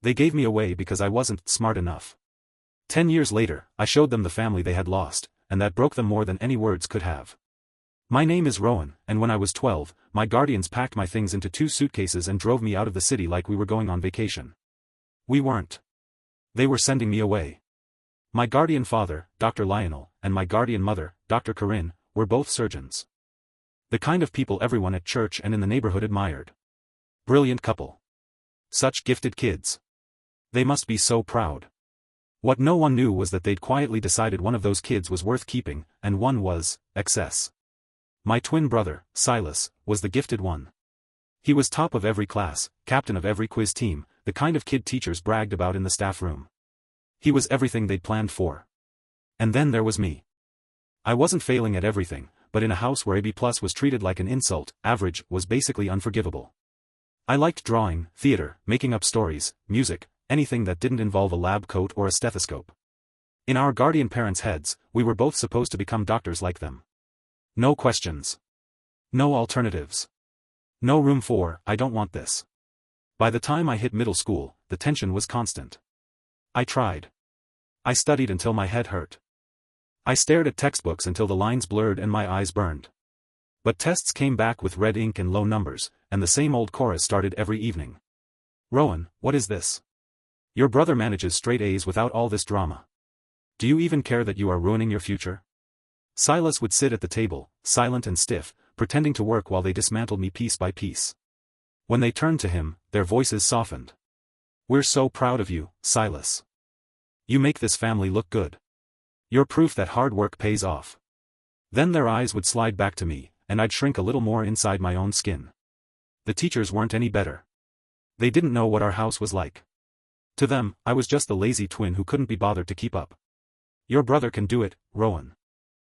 They gave me away because I wasn't smart enough. 10 years later, I showed them the family they had lost, and that broke them more than any words could have. My name is Rowan, and when I was 12, my guardians packed my things into 2 suitcases and drove me out of the city like we were going on vacation. We weren't. They were sending me away. My guardian father, Dr. Lionel, and my guardian mother, Dr. Corinne, were both surgeons. The kind of people everyone at church and in the neighborhood admired. Brilliant couple. Such gifted kids. They must be so proud. What no one knew was that they'd quietly decided one of those kids was worth keeping, and one was, excess. My twin brother, Silas, was the gifted one. He was top of every class, captain of every quiz team, the kind of kid teachers bragged about in the staff room. He was everything they'd planned for. And then there was me. I wasn't failing at everything, but in a house where AB+ was treated like an insult, average was basically unforgivable. I liked drawing, theater, making up stories, music, anything that didn't involve a lab coat or a stethoscope. In our guardian parents' heads, we were both supposed to become doctors like them. No questions. No alternatives. No room for, I don't want this. By the time I hit middle school, the tension was constant. I tried. I studied until my head hurt. I stared at textbooks until the lines blurred and my eyes burned. But tests came back with red ink and low numbers, and the same old chorus started every evening. Rowan, what is this? Your brother manages straight A's without all this drama. Do you even care that you are ruining your future? Silas would sit at the table, silent and stiff, pretending to work while they dismantled me piece by piece. When they turned to him, their voices softened. We're so proud of you, Silas. You make this family look good. You're proof that hard work pays off. Then their eyes would slide back to me, and I'd shrink a little more inside my own skin. The teachers weren't any better. They didn't know what our house was like. To them, I was just the lazy twin who couldn't be bothered to keep up. Your brother can do it, Rowan.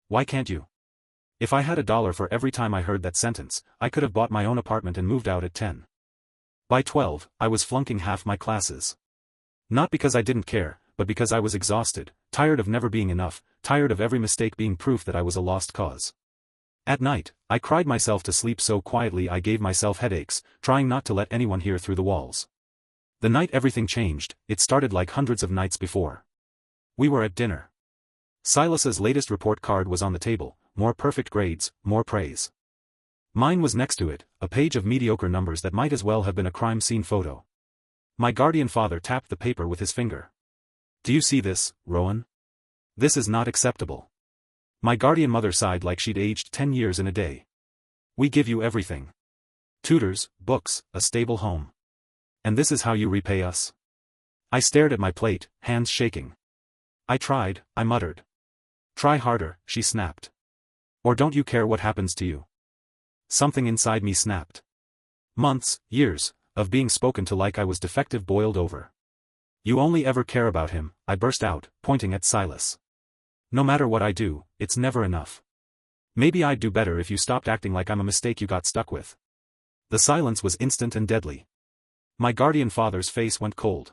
Why can't you? If I had $1 for every time I heard that sentence, I could have bought my own apartment and moved out at 10. By 12, I was flunking half my classes. Not because I didn't care, but because I was exhausted, tired of never being enough, tired of every mistake being proof that I was a lost cause. At night, I cried myself to sleep so quietly I gave myself headaches, trying not to let anyone hear through the walls. The night everything changed, it started like hundreds of nights before. We were at dinner. Silas's latest report card was on the table, more perfect grades, more praise. Mine was next to it, a page of mediocre numbers that might as well have been a crime scene photo. My guardian father tapped the paper with his finger. Do you see this, Rowan? This is not acceptable. My guardian mother sighed like she'd aged 10 years in a day. We give you everything. Tutors, books, a stable home. And this is how you repay us? I stared at my plate, hands shaking. I tried, I muttered. Try harder, she snapped. Or don't you care what happens to you? Something inside me snapped. Months, years, of being spoken to like I was defective boiled over. You only ever care about him, I burst out, pointing at Silas. No matter what I do, it's never enough. Maybe I'd do better if you stopped acting like I'm a mistake you got stuck with. The silence was instant and deadly. My guardian father's face went cold.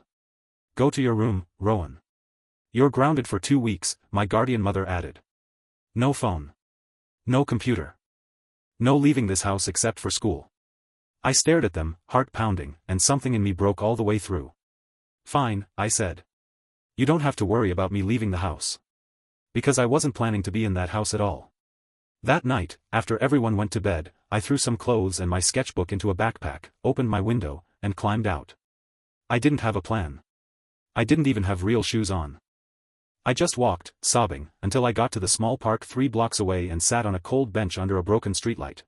Go to your room, Rowan. You're grounded for 2 weeks, my guardian mother added. No phone. No computer. No leaving this house except for school. I stared at them, heart pounding, and something in me broke all the way through. Fine, I said. You don't have to worry about me leaving the house. Because I wasn't planning to be in that house at all. That night, after everyone went to bed, I threw some clothes and my sketchbook into a backpack, opened my window, and climbed out. I didn't have a plan. I didn't even have real shoes on. I just walked, sobbing, until I got to the small park 3 blocks away and sat on a cold bench under a broken streetlight.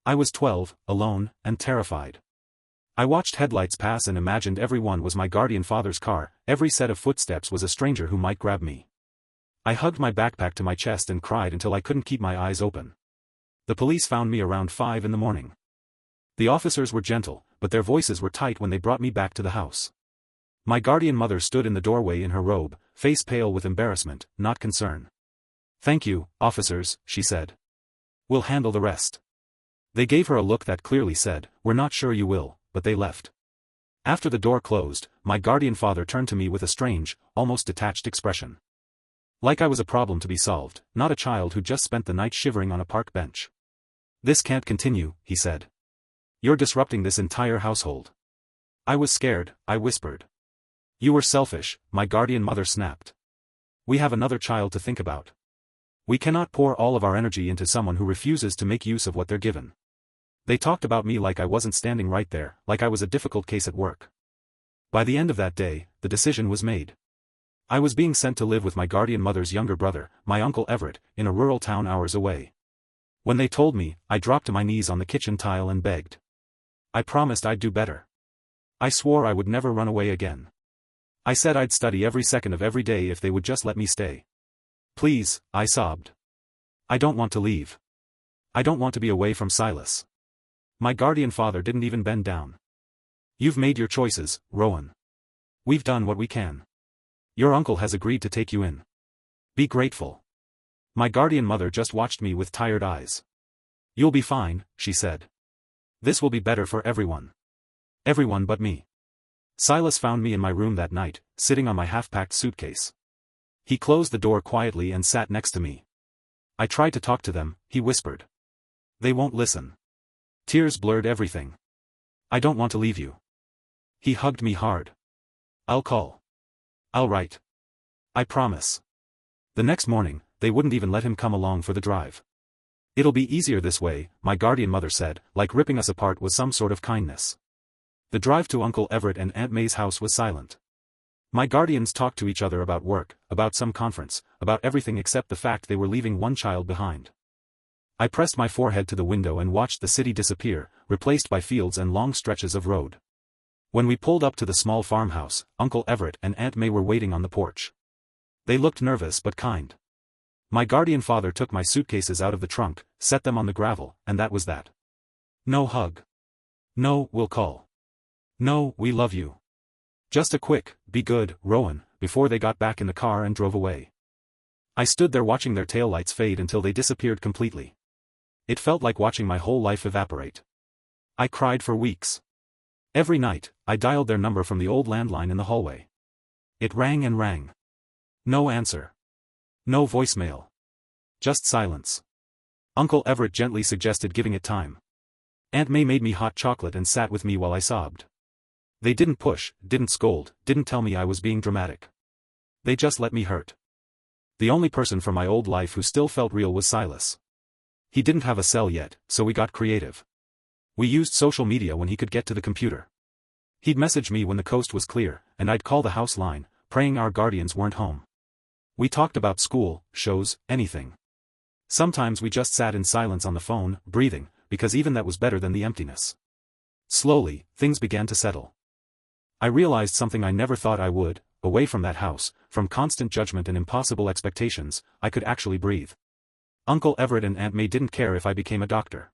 I was 12, alone, and terrified. I watched headlights pass and imagined every one was my guardian father's car, every set of footsteps was a stranger who might grab me. I hugged my backpack to my chest and cried until I couldn't keep my eyes open. The police found me around 5 in the morning. The officers were gentle, but their voices were tight when they brought me back to the house. My guardian mother stood in the doorway in her robe, face pale with embarrassment, not concern. Thank you, officers, she said. We'll handle the rest. They gave her a look that clearly said, we're not sure you will, but they left. After the door closed, my guardian father turned to me with a strange, almost detached expression. Like I was a problem to be solved, not a child who just spent the night shivering on a park bench. This can't continue, he said. You're disrupting this entire household. I was scared, I whispered. You were selfish, my guardian mother snapped. We have another child to think about. We cannot pour all of our energy into someone who refuses to make use of what they're given. They talked about me like I wasn't standing right there, like I was a difficult case at work. By the end of that day, the decision was made. I was being sent to live with my guardian mother's younger brother, my Uncle Everett, in a rural town hours away. When they told me, I dropped to my knees on the kitchen tile and begged. I promised I'd do better. I swore I would never run away again. I said I'd study every second of every day if they would just let me stay. Please, I sobbed. I don't want to leave. I don't want to be away from Silas. My guardian father didn't even bend down. You've made your choices, Rowan. We've done what we can. Your uncle has agreed to take you in. Be grateful. My guardian mother just watched me with tired eyes. You'll be fine, she said. This will be better for everyone. Everyone but me. Silas found me in my room that night, sitting on my half-packed suitcase. He closed the door quietly and sat next to me. I tried to talk to them, he whispered. They won't listen. Tears blurred everything. I don't want to leave you. He hugged me hard. I'll call. I'll write. I promise. The next morning, they wouldn't even let him come along for the drive. It'll be easier this way, my guardian mother said, like ripping us apart was some sort of kindness. The drive to Uncle Everett and Aunt May's house was silent. My guardians talked to each other about work, about some conference, about everything except the fact they were leaving one child behind. I pressed my forehead to the window and watched the city disappear, replaced by fields and long stretches of road. When we pulled up to the small farmhouse, Uncle Everett and Aunt May were waiting on the porch. They looked nervous but kind. My guardian father took my suitcases out of the trunk, set them on the gravel, and that was that. No hug. No, we'll call. No, we love you. Just a quick, be good, Rowan, before they got back in the car and drove away. I stood there watching their taillights fade until they disappeared completely. It felt like watching my whole life evaporate. I cried for weeks. Every night, I dialed their number from the old landline in the hallway. It rang and rang. No answer. No voicemail. Just silence. Uncle Everett gently suggested giving it time. Aunt May made me hot chocolate and sat with me while I sobbed. They didn't push, didn't scold, didn't tell me I was being dramatic. They just let me hurt. The only person from my old life who still felt real was Silas. He didn't have a cell yet, so we got creative. We used social media when he could get to the computer. He'd message me when the coast was clear, and I'd call the house line, praying our guardians weren't home. We talked about school, shows, anything. Sometimes we just sat in silence on the phone, breathing, because even that was better than the emptiness. Slowly, things began to settle. I realized something I never thought I would: away from that house, from constant judgment and impossible expectations, I could actually breathe. Uncle Everett and Aunt May didn't care if I became a doctor.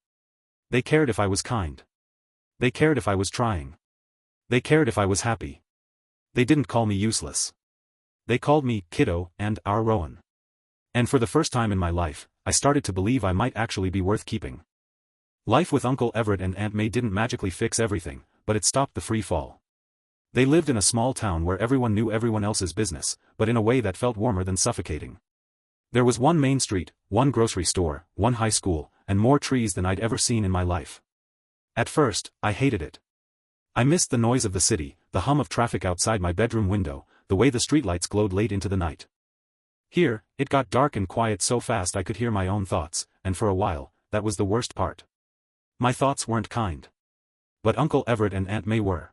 They cared if I was kind. They cared if I was trying. They cared if I was happy. They didn't call me useless. They called me Kiddo and our Rowan. And for the first time in my life, I started to believe I might actually be worth keeping. Life with Uncle Everett and Aunt May didn't magically fix everything, but it stopped the free fall. They lived in a small town where everyone knew everyone else's business, but in a way that felt warmer than suffocating. There was one main street, one grocery store, one high school, and more trees than I'd ever seen in my life. At first, I hated it. I missed the noise of the city, the hum of traffic outside my bedroom window, the way the streetlights glowed late into the night. Here, it got dark and quiet so fast I could hear my own thoughts, and for a while, that was the worst part. My thoughts weren't kind. But Uncle Everett and Aunt May were.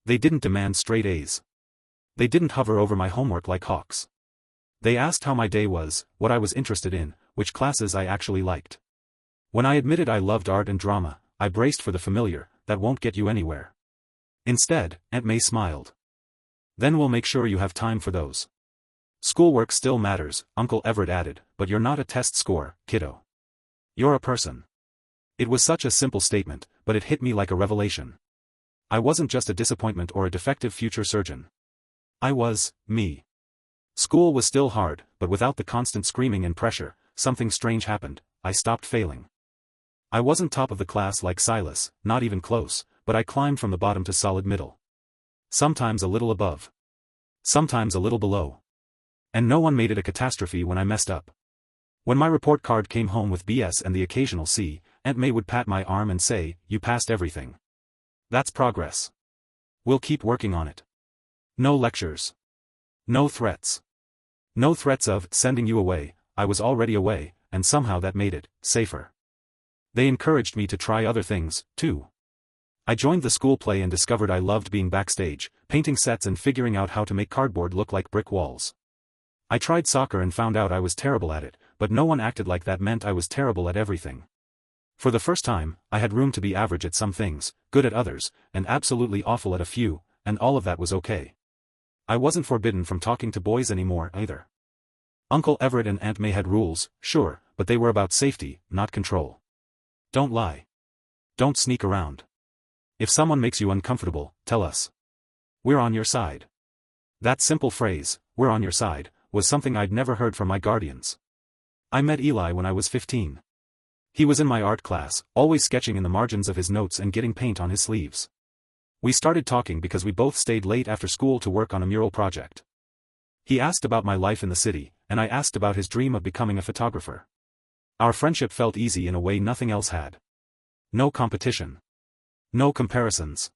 They didn't demand straight A's. They didn't hover over my homework like hawks. They asked how my day was, what I was interested in, which classes I actually liked. When I admitted I loved art and drama, I braced for the familiar: that won't get you anywhere. Instead, Aunt May smiled. Then we'll make sure you have time for those. Schoolwork still matters, Uncle Everett added, but you're not a test score, kiddo. You're a person. It was such a simple statement, but it hit me like a revelation. I wasn't just a disappointment or a defective future surgeon. I was me. School was still hard, but without the constant screaming and pressure, something strange happened: I stopped failing. I wasn't top of the class like Silas, not even close, but I climbed from the bottom to solid middle. Sometimes a little above. Sometimes a little below. And no one made it a catastrophe when I messed up. When my report card came home with BS and the occasional C, Aunt May would pat my arm and say, "You passed everything. That's progress. We'll keep working on it." No lectures. No threats. No threats of sending you away. I was already away, and somehow that made it safer. They encouraged me to try other things, too. I joined the school play and discovered I loved being backstage, painting sets and figuring out how to make cardboard look like brick walls. I tried soccer and found out I was terrible at it, but no one acted like that meant I was terrible at everything. For the first time, I had room to be average at some things, good at others, and absolutely awful at a few, and all of that was okay. I wasn't forbidden from talking to boys anymore, either. Uncle Everett and Aunt May had rules, sure, but they were about safety, not control. Don't lie. Don't sneak around. If someone makes you uncomfortable, tell us. We're on your side. That simple phrase, "we're on your side," was something I'd never heard from my guardians. I met Eli when I was 15. He was in my art class, always sketching in the margins of his notes and getting paint on his sleeves. We started talking because we both stayed late after school to work on a mural project. He asked about my life in the city, and I asked about his dream of becoming a photographer. Our friendship felt easy in a way nothing else had. No competition. No comparisons.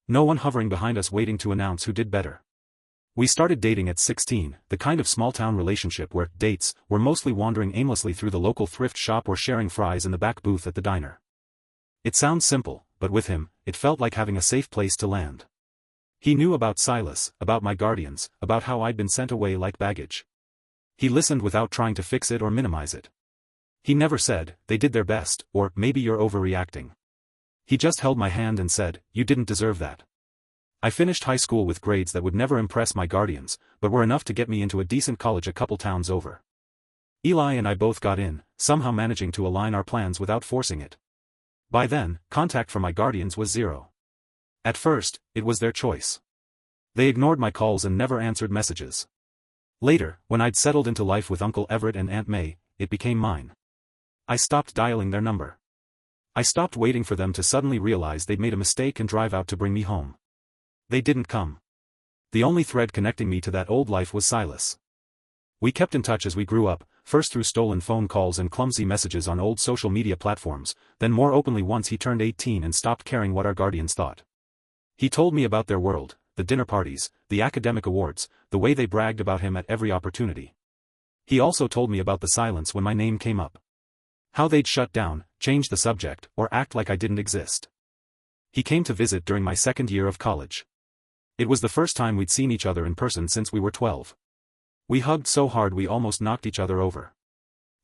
No one hovering behind us waiting to announce who did better. We started dating at 16, the kind of small-town relationship where dates were mostly wandering aimlessly through the local thrift shop or sharing fries in the back booth at the diner. It sounds simple, but with him, it felt like having a safe place to land. He knew about Silas, about my guardians, about how I'd been sent away like baggage. He listened without trying to fix it or minimize it. He never said, "They did their best," or "Maybe you're overreacting." He just held my hand and said, "You didn't deserve that." I finished high school with grades that would never impress my guardians, but were enough to get me into a decent college a couple towns over. Eli and I both got in, somehow managing to align our plans without forcing it. By then, contact from my guardians was zero. At first, it was their choice. They ignored my calls and never answered messages. Later, when I'd settled into life with Uncle Everett and Aunt May, it became mine. I stopped dialing their number. I stopped waiting for them to suddenly realize they'd made a mistake and drive out to bring me home. They didn't come. The only thread connecting me to that old life was Silas. We kept in touch as we grew up, first through stolen phone calls and clumsy messages on old social media platforms, then more openly once he turned 18 and stopped caring what our guardians thought. He told me about their world, the dinner parties, the academic awards, the way they bragged about him at every opportunity. He also told me about the silence when my name came up. How they'd shut down, change the subject, or act like I didn't exist. He came to visit during my second year of college. It was the first time we'd seen each other in person since we were 12. We hugged so hard we almost knocked each other over.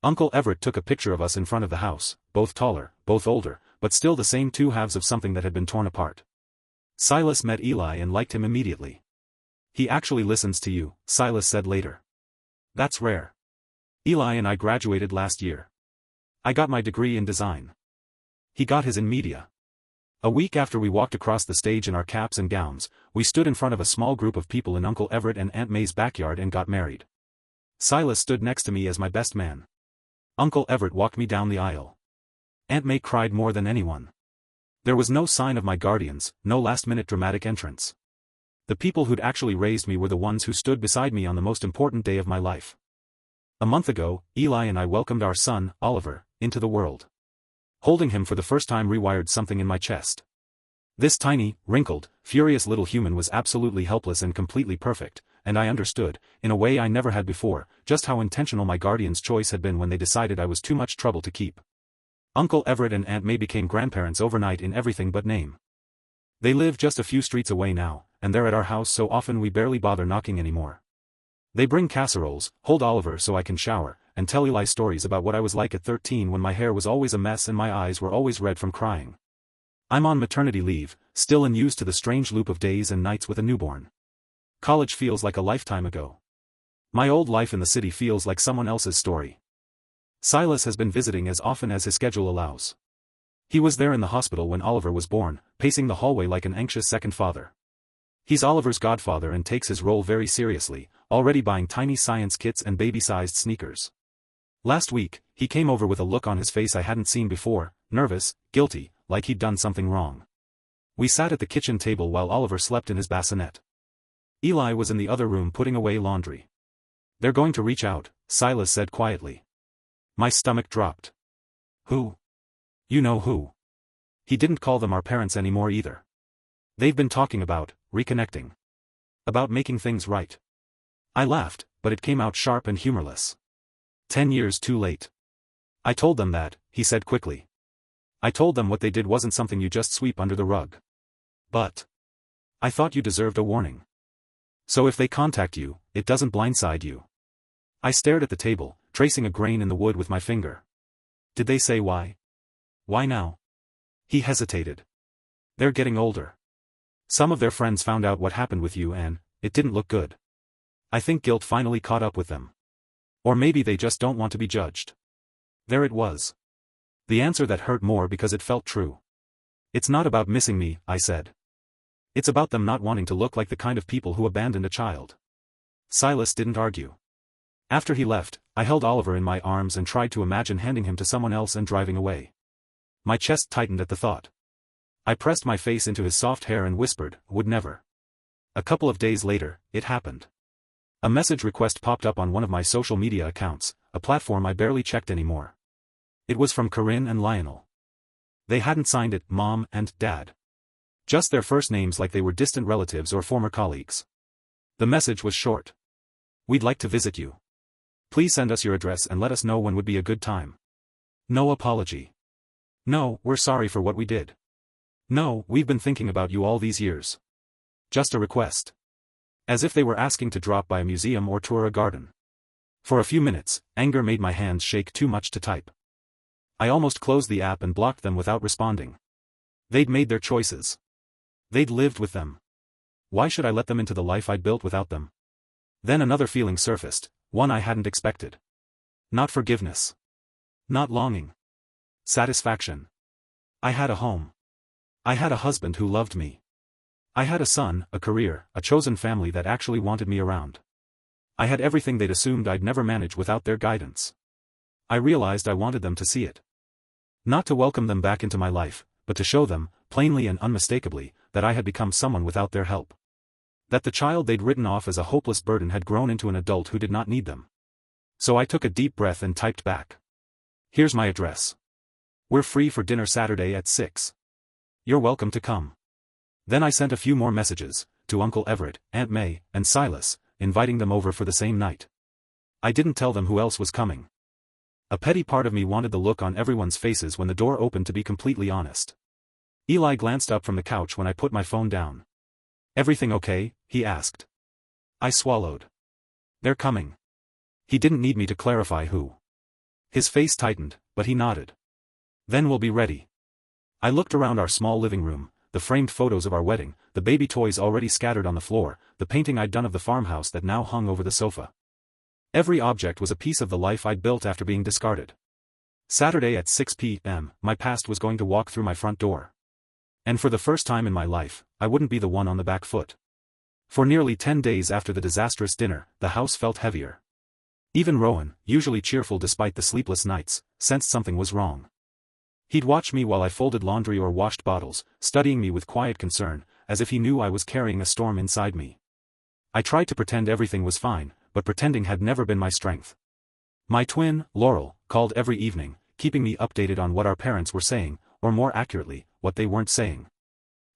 Uncle Everett took a picture of us in front of the house, both taller, both older, but still the same two halves of something that had been torn apart. Silas met Eli and liked him immediately. "He actually listens to you," Silas said later. "That's rare. Eli and I graduated last year. I got my degree in design. He got his in media." A week after we walked across the stage in our caps and gowns, we stood in front of a small group of people in Uncle Everett and Aunt May's backyard and got married. Silas stood next to me as my best man. Uncle Everett walked me down the aisle. Aunt May cried more than anyone. There was no sign of my guardians, no last-minute dramatic entrance. The people who'd actually raised me were the ones who stood beside me on the most important day of my life. A month ago, Eli and I welcomed our son, Oliver, into the world. Holding him for the first time rewired something in my chest. This tiny, wrinkled, furious little human was absolutely helpless and completely perfect, and I understood, in a way I never had before, just how intentional my guardian's choice had been when they decided I was too much trouble to keep. Uncle Everett and Aunt May became grandparents overnight in everything but name. They live just a few streets away now, and they're at our house so often we barely bother knocking anymore. They bring casseroles, hold Oliver so I can shower, and tell Eli stories about what I was like at 13 when my hair was always a mess and my eyes were always red from crying. I'm on maternity leave, still unused to the strange loop of days and nights with a newborn. College feels like a lifetime ago. My old life in the city feels like someone else's story. Silas has been visiting as often as his schedule allows. He was there in the hospital when Oliver was born, pacing the hallway like an anxious second father. He's Oliver's godfather and takes his role very seriously, already buying tiny science kits and baby-sized sneakers. Last week, he came over with a look on his face I hadn't seen before, nervous, guilty, like he'd done something wrong. We sat at the kitchen table while Oliver slept in his bassinet. Eli was in the other room putting away laundry. "They're going to reach out," Silas said quietly. My stomach dropped. "Who?" "You know who." He didn't call them our parents anymore either. "They've been talking about reconnecting." About making things right. I laughed, but it came out sharp and humorless. 10 years too late. I told them that, he said quickly. I told them what they did wasn't something you just sweep under the rug. But I thought you deserved a warning. So if they contact you, it doesn't blindside you. I stared at the table, tracing a grain in the wood with my finger. Did they say why? Why now? He hesitated. They're getting older. Some of their friends found out what happened with you and it didn't look good. I think guilt finally caught up with them. Or maybe they just don't want to be judged. There it was. The answer that hurt more because it felt true. It's not about missing me, I said. It's about them not wanting to look like the kind of people who abandoned a child. Silas didn't argue. After he left, I held Oliver in my arms and tried to imagine handing him to someone else and driving away. My chest tightened at the thought. I pressed my face into his soft hair and whispered, would never. A couple of days later, it happened. A message request popped up on one of my social media accounts, a platform I barely checked anymore. It was from Corinne and Lionel. They hadn't signed it Mom and Dad. Just their first names like they were distant relatives or former colleagues. The message was short. We'd like to visit you. Please send us your address and let us know when would be a good time. No apology. No, we're sorry for what we did. No, we've been thinking about you all these years. Just a request. As if they were asking to drop by a museum or tour a garden. For a few minutes, anger made my hands shake too much to type. I almost closed the app and blocked them without responding. They'd made their choices. They'd lived with them. Why should I let them into the life I'd built without them? Then another feeling surfaced, one I hadn't expected. Not forgiveness. Not longing. Satisfaction. I had a home. I had a husband who loved me. I had a son, a career, a chosen family that actually wanted me around. I had everything they'd assumed I'd never manage without their guidance. I realized I wanted them to see it. Not to welcome them back into my life, but to show them, plainly and unmistakably, that I had become someone without their help. That the child they'd written off as a hopeless burden had grown into an adult who did not need them. So I took a deep breath and typed back. Here's my address. We're free for dinner Saturday at 6. You're welcome to come. Then I sent a few more messages, to Uncle Everett, Aunt May, and Silas, inviting them over for the same night. I didn't tell them who else was coming. A petty part of me wanted the look on everyone's faces when the door opened, to be completely honest. Eli glanced up from the couch when I put my phone down. Everything okay? He asked. I swallowed. They're coming. He didn't need me to clarify who. His face tightened, but he nodded. Then we'll be ready. I looked around our small living room, the framed photos of our wedding, the baby toys already scattered on the floor, the painting I'd done of the farmhouse that now hung over the sofa. Every object was a piece of the life I'd built after being discarded. Saturday at 6 p.m., my past was going to walk through my front door. And for the first time in my life, I wouldn't be the one on the back foot. For nearly 10 days after the disastrous dinner, the house felt heavier. Even Rowan, usually cheerful despite the sleepless nights, sensed something was wrong. He'd watch me while I folded laundry or washed bottles, studying me with quiet concern, as if he knew I was carrying a storm inside me. I tried to pretend everything was fine, but pretending had never been my strength. My twin, Laurel, called every evening, keeping me updated on what our parents were saying, or more accurately, what they weren't saying.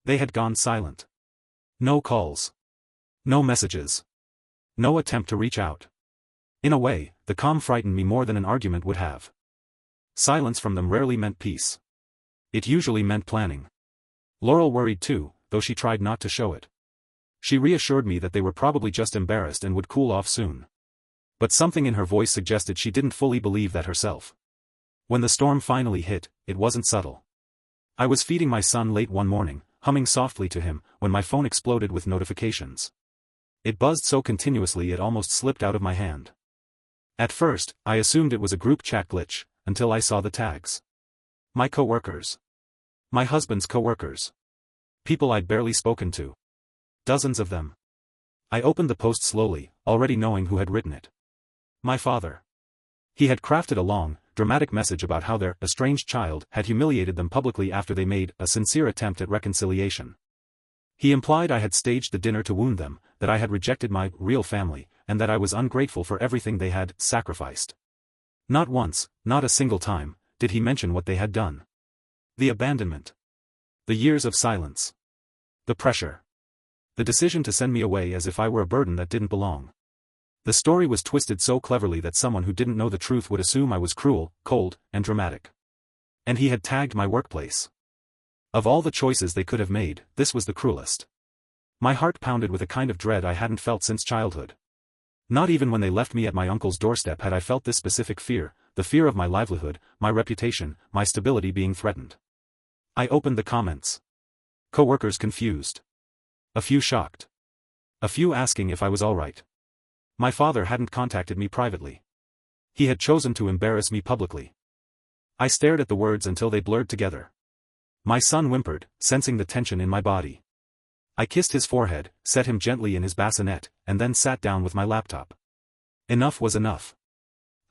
They had gone silent. No calls. No messages. No attempt to reach out. In a way, the calm frightened me more than an argument would have. Silence from them rarely meant peace. It usually meant planning. Laurel worried too, though she tried not to show it. She reassured me that they were probably just embarrassed and would cool off soon. But something in her voice suggested she didn't fully believe that herself. When the storm finally hit, it wasn't subtle. I was feeding my son late one morning, humming softly to him, when my phone exploded with notifications. It buzzed so continuously it almost slipped out of my hand. At first, I assumed it was a group chat glitch, until I saw the tags. My coworkers. My husband's coworkers. People I'd barely spoken to. Dozens of them. I opened the post slowly, already knowing who had written it. My father. He had crafted a long, dramatic message about how their estranged child had humiliated them publicly after they made a sincere attempt at reconciliation. He implied I had staged the dinner to wound them, that I had rejected my real family, and that I was ungrateful for everything they had sacrificed. Not once, not a single time, did he mention what they had done. The abandonment. The years of silence. The pressure. The decision to send me away as if I were a burden that didn't belong. The story was twisted so cleverly that someone who didn't know the truth would assume I was cruel, cold, and dramatic. And he had tagged my workplace. Of all the choices they could have made, this was the cruelest. My heart pounded with a kind of dread I hadn't felt since childhood. Not even when they left me at my uncle's doorstep had I felt this specific fear, the fear of my livelihood, my reputation, my stability being threatened. I opened the comments. Co-workers confused. A few shocked. A few asking if I was alright. My father hadn't contacted me privately. He had chosen to embarrass me publicly. I stared at the words until they blurred together. My son whimpered, sensing the tension in my body. I kissed his forehead, set him gently in his bassinet, and then sat down with my laptop. Enough was enough.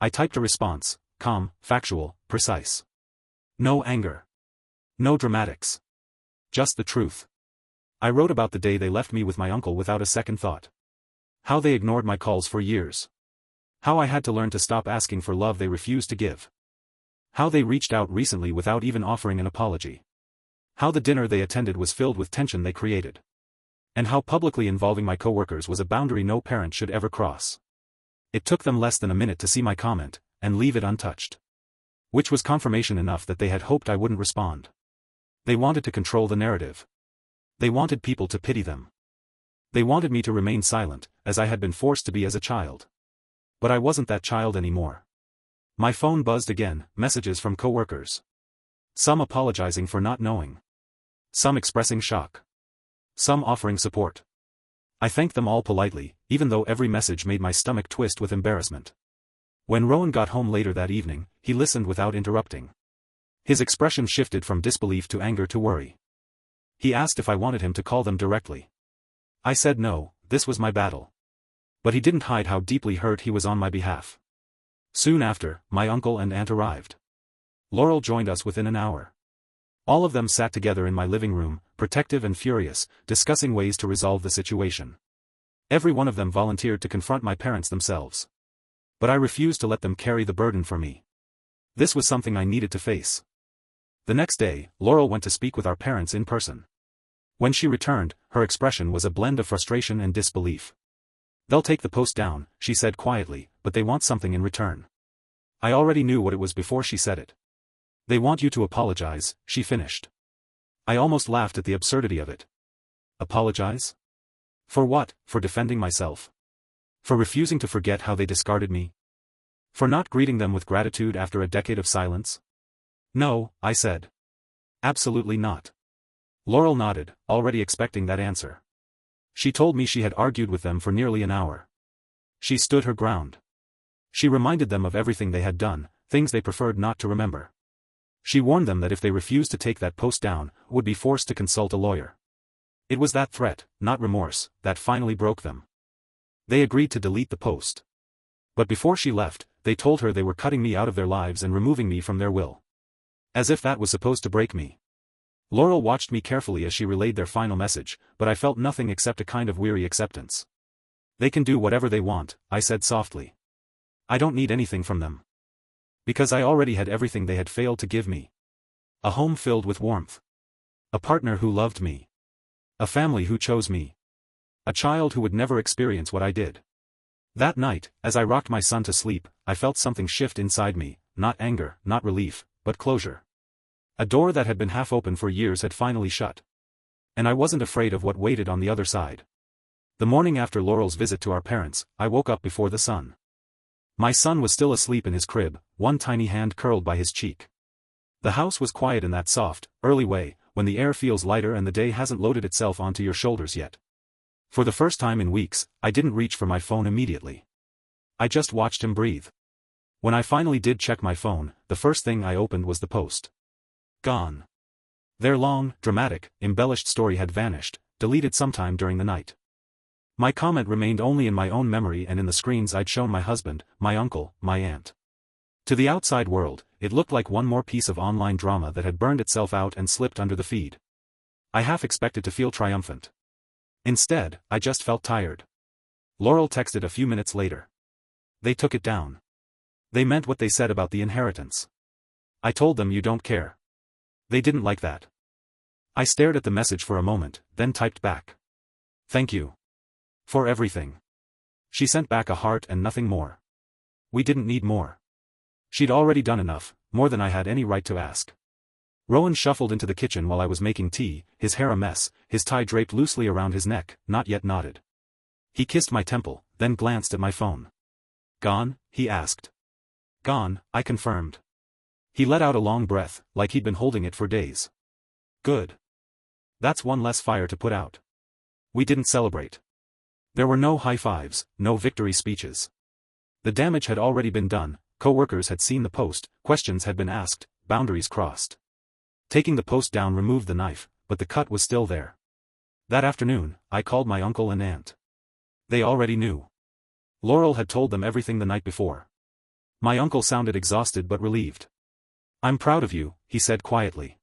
I typed a response, calm, factual, precise. No anger. No dramatics. Just the truth. I wrote about the day they left me with my uncle without a second thought. How they ignored my calls for years. How I had to learn to stop asking for love they refused to give. How they reached out recently without even offering an apology. How the dinner they attended was filled with tension they created. And how publicly involving my coworkers was a boundary no parent should ever cross. It took them less than a minute to see my comment, and leave it untouched. Which was confirmation enough that they had hoped I wouldn't respond. They wanted to control the narrative. They wanted people to pity them. They wanted me to remain silent, as I had been forced to be as a child. But I wasn't that child anymore. My phone buzzed again, messages from coworkers. Some apologizing for not knowing. Some expressing shock. Some offering support. I thanked them all politely, even though every message made my stomach twist with embarrassment. When Rowan got home later that evening, he listened without interrupting. His expression shifted from disbelief to anger to worry. He asked if I wanted him to call them directly. I said no, this was my battle. But he didn't hide how deeply hurt he was on my behalf. Soon after, my uncle and aunt arrived. Laurel joined us within an hour. All of them sat together in my living room, protective and furious, discussing ways to resolve the situation. Every one of them volunteered to confront my parents themselves. But I refused to let them carry the burden for me. This was something I needed to face. The next day, Laurel went to speak with our parents in person. When she returned, her expression was a blend of frustration and disbelief. They'll take the post down, she said quietly, but they want something in return. I already knew what it was before she said it. They want you to apologize, she finished. I almost laughed at the absurdity of it. Apologize? For what? For defending myself? For refusing to forget how they discarded me? For not greeting them with gratitude after a decade of silence? No, I said. Absolutely not. Laurel nodded, already expecting that answer. She told me she had argued with them for nearly an hour. She stood her ground. She reminded them of everything they had done, things they preferred not to remember. She warned them that if they refused to take that post down, would be forced to consult a lawyer. It was that threat, not remorse, that finally broke them. They agreed to delete the post. But before she left, they told her they were cutting me out of their lives and removing me from their will. As if that was supposed to break me. Laurel watched me carefully as she relayed their final message, but I felt nothing except a kind of weary acceptance. They can do whatever they want, I said softly. I don't need anything from them. Because I already had everything they had failed to give me. A home filled with warmth. A partner who loved me. A family who chose me. A child who would never experience what I did. That night, as I rocked my son to sleep, I felt something shift inside me, not anger, not relief, but closure. A door that had been half open for years had finally shut. And I wasn't afraid of what waited on the other side. The morning after Laurel's visit to our parents, I woke up before the sun. My son was still asleep in his crib, one tiny hand curled by his cheek. The house was quiet in that soft, early way, when the air feels lighter and the day hasn't loaded itself onto your shoulders yet. For the first time in weeks, I didn't reach for my phone immediately. I just watched him breathe. When I finally did check my phone, the first thing I opened was the post. Gone. Their long, dramatic, embellished story had vanished, deleted sometime during the night. My comment remained only in my own memory and in the screens I'd shown my husband, my uncle, my aunt. To the outside world, it looked like one more piece of online drama that had burned itself out and slipped under the feed. I half expected to feel triumphant. Instead, I just felt tired. Laurel texted a few minutes later. They took it down. They meant what they said about the inheritance. I told them you don't care. They didn't like that. I stared at the message for a moment, then typed back. Thank you. For everything. She sent back a heart and nothing more. We didn't need more. She'd already done enough, more than I had any right to ask. Rowan shuffled into the kitchen while I was making tea, his hair a mess, his tie draped loosely around his neck, not yet knotted. He kissed my temple, then glanced at my phone. Gone? He asked. Gone, I confirmed. He let out a long breath, like he'd been holding it for days. Good. That's one less fire to put out. We didn't celebrate. There were no high fives, no victory speeches. The damage had already been done, co-workers had seen the post, questions had been asked, boundaries crossed. Taking the post down removed the knife, but the cut was still there. That afternoon, I called my uncle and aunt. They already knew. Laurel had told them everything the night before. My uncle sounded exhausted but relieved. I'm proud of you, he said quietly.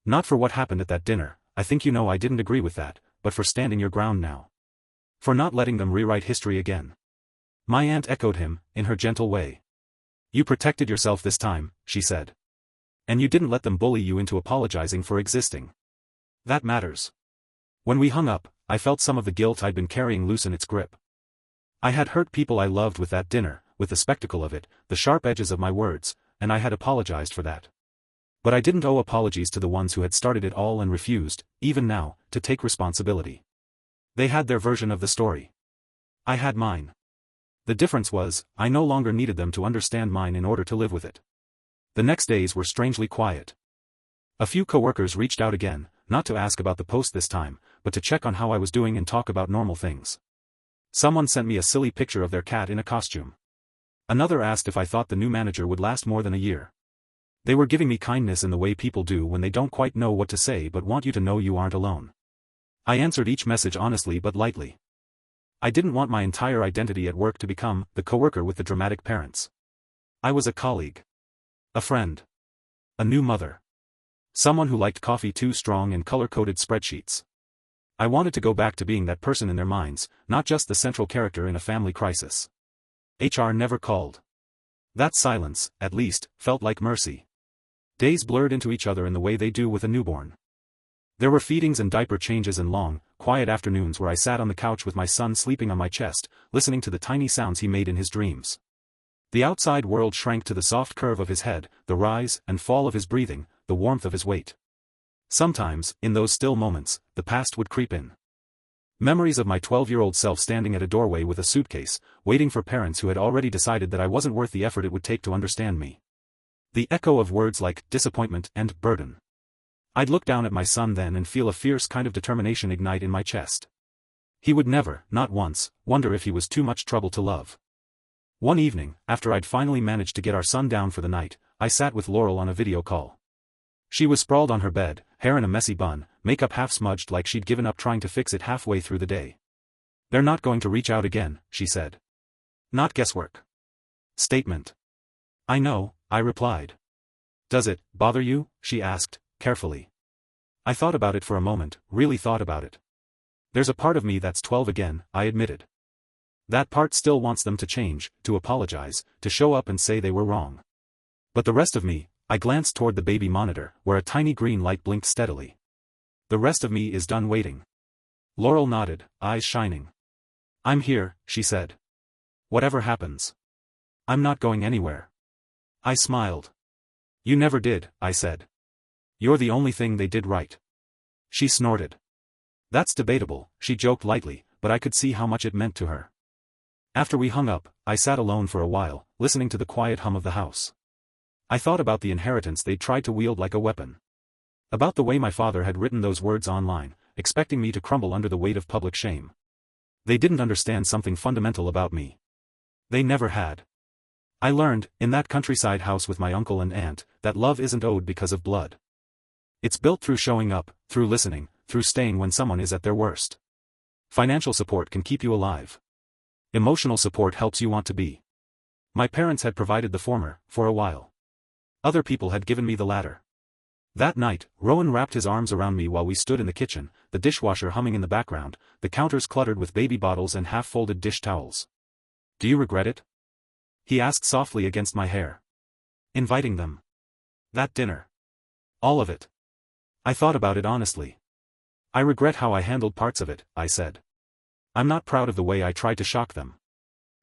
Not for what happened at that dinner, I think you know I didn't agree with that, but for standing your ground now. For not letting them rewrite history again. My aunt echoed him, in her gentle way. You protected yourself this time, she said. And you didn't let them bully you into apologizing for existing. That matters. When we hung up, I felt some of the guilt I'd been carrying loosen its grip. I had hurt people I loved with that dinner, with the spectacle of it, the sharp edges of my words, and I had apologized for that. But I didn't owe apologies to the ones who had started it all and refused, even now, to take responsibility. They had their version of the story. I had mine. The difference was, I no longer needed them to understand mine in order to live with it. The next days were strangely quiet. A few coworkers reached out again, not to ask about the post this time, but to check on how I was doing and talk about normal things. Someone sent me a silly picture of their cat in a costume. Another asked if I thought the new manager would last more than a year. They were giving me kindness in the way people do when they don't quite know what to say but want you to know you aren't alone. I answered each message honestly but lightly. I didn't want my entire identity at work to become the coworker with the dramatic parents. I was a colleague. A friend. A new mother. Someone who liked coffee too strong and color-coded spreadsheets. I wanted to go back to being that person in their minds, not just the central character in a family crisis. HR never called. That silence, at least, felt like mercy. Days blurred into each other in the way they do with a newborn. There were feedings and diaper changes and long, quiet afternoons where I sat on the couch with my son sleeping on my chest, listening to the tiny sounds he made in his dreams. The outside world shrank to the soft curve of his head, the rise and fall of his breathing, the warmth of his weight. Sometimes, in those still moments, the past would creep in. Memories of my 12-year-old self standing at a doorway with a suitcase, waiting for parents who had already decided that I wasn't worth the effort it would take to understand me. The echo of words like disappointment and burden. I'd look down at my son then and feel a fierce kind of determination ignite in my chest. He would never, not once, wonder if he was too much trouble to love. One evening, after I'd finally managed to get our son down for the night, I sat with Laurel on a video call. She was sprawled on her bed, hair in a messy bun, makeup half smudged like she'd given up trying to fix it halfway through the day. They're not going to reach out again, she said. Not guesswork. Statement. I know, I replied. Does it bother you? She asked, carefully. I thought about it for a moment, really thought about it. There's a part of me that's 12 again, I admitted. That part still wants them to change, to apologize, to show up and say they were wrong. But the rest of me, I glanced toward the baby monitor, where a tiny green light blinked steadily. The rest of me is done waiting. Laurel nodded, eyes shining. I'm here, she said. Whatever happens. I'm not going anywhere. I smiled. You never did, I said. You're the only thing they did right. She snorted. That's debatable, she joked lightly, but I could see how much it meant to her. After we hung up, I sat alone for a while, listening to the quiet hum of the house. I thought about the inheritance they'd tried to wield like a weapon. About the way my father had written those words online, expecting me to crumble under the weight of public shame. They didn't understand something fundamental about me. They never had. I learned, in that countryside house with my uncle and aunt, that love isn't owed because of blood. It's built through showing up, through listening, through staying when someone is at their worst. Financial support can keep you alive. Emotional support helps you want to be. My parents had provided the former, for a while. Other people had given me the latter. That night, Rowan wrapped his arms around me while we stood in the kitchen, the dishwasher humming in the background, the counters cluttered with baby bottles and half-folded dish towels. Do you regret it? He asked softly against my hair. Inviting them. That dinner. All of it. I thought about it honestly. I regret how I handled parts of it, I said. I'm not proud of the way I tried to shock them.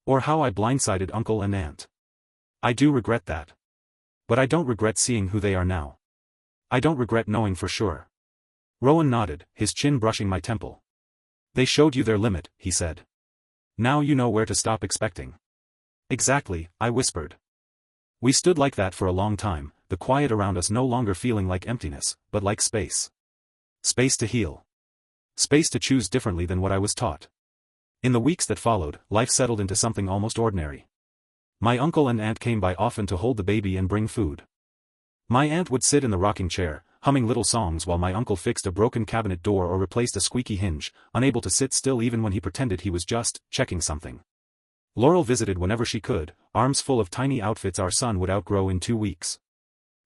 Or how I blindsided uncle and aunt. I do regret that. But I don't regret seeing who they are now. I don't regret knowing for sure. Rowan nodded, his chin brushing my temple. They showed you their limit, he said. Now you know where to stop expecting. Exactly, I whispered. We stood like that for a long time, the quiet around us no longer feeling like emptiness, but like space. Space to heal. Space to choose differently than what I was taught. In the weeks that followed, life settled into something almost ordinary. My uncle and aunt came by often to hold the baby and bring food. My aunt would sit in the rocking chair, humming little songs while my uncle fixed a broken cabinet door or replaced a squeaky hinge, unable to sit still even when he pretended he was just checking something. Laurel visited whenever she could, arms full of tiny outfits our son would outgrow in 2 weeks.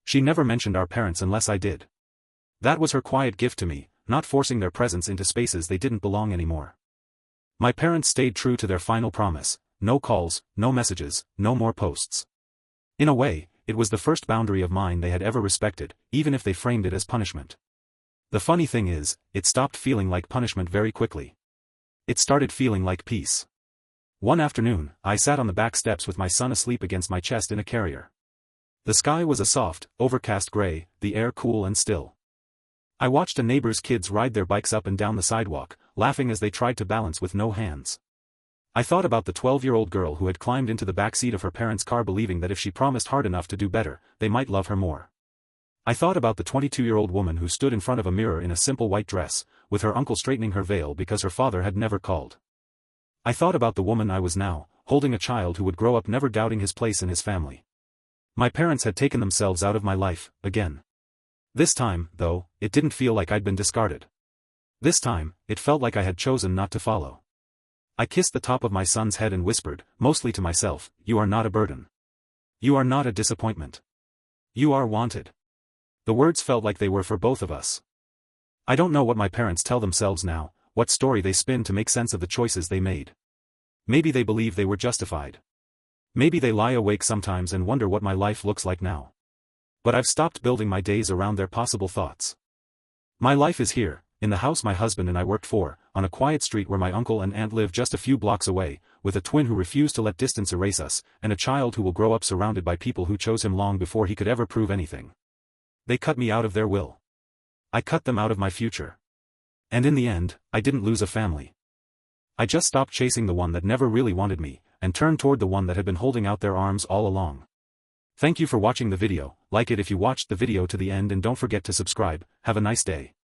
She never mentioned our parents unless I did. That was her quiet gift to me, not forcing their presence into spaces they didn't belong anymore. My parents stayed true to their final promise: no calls, no messages, no more posts. In a way, it was the first boundary of mine they had ever respected, even if they framed it as punishment. The funny thing is, it stopped feeling like punishment very quickly. It started feeling like peace. One afternoon, I sat on the back steps with my son asleep against my chest in a carrier. The sky was a soft, overcast gray, the air cool and still. I watched a neighbor's kids ride their bikes up and down the sidewalk, laughing as they tried to balance with no hands. I thought about the 12-year-old girl who had climbed into the back seat of her parents' car believing that if she promised hard enough to do better, they might love her more. I thought about the 22-year-old woman who stood in front of a mirror in a simple white dress, with her uncle straightening her veil because her father had never called. I thought about the woman I was now, holding a child who would grow up never doubting his place in his family. My parents had taken themselves out of my life, again. This time, though, it didn't feel like I'd been discarded. This time, it felt like I had chosen not to follow. I kissed the top of my son's head and whispered, mostly to myself, "You are not a burden. You are not a disappointment. You are wanted." The words felt like they were for both of us. I don't know what my parents tell themselves now, what story they spin to make sense of the choices they made. Maybe they believe they were justified. Maybe they lie awake sometimes and wonder what my life looks like now. But I've stopped building my days around their possible thoughts. My life is here, in the house my husband and I worked for, on a quiet street where my uncle and aunt live just a few blocks away, with a twin who refused to let distance erase us, and a child who will grow up surrounded by people who chose him long before he could ever prove anything. They cut me out of their will. I cut them out of my future. And in the end, I didn't lose a family. I just stopped chasing the one that never really wanted me, and turned toward the one that had been holding out their arms all along. Thank you for watching the video, like it if you watched the video to the end and don't forget to subscribe. Have a nice day.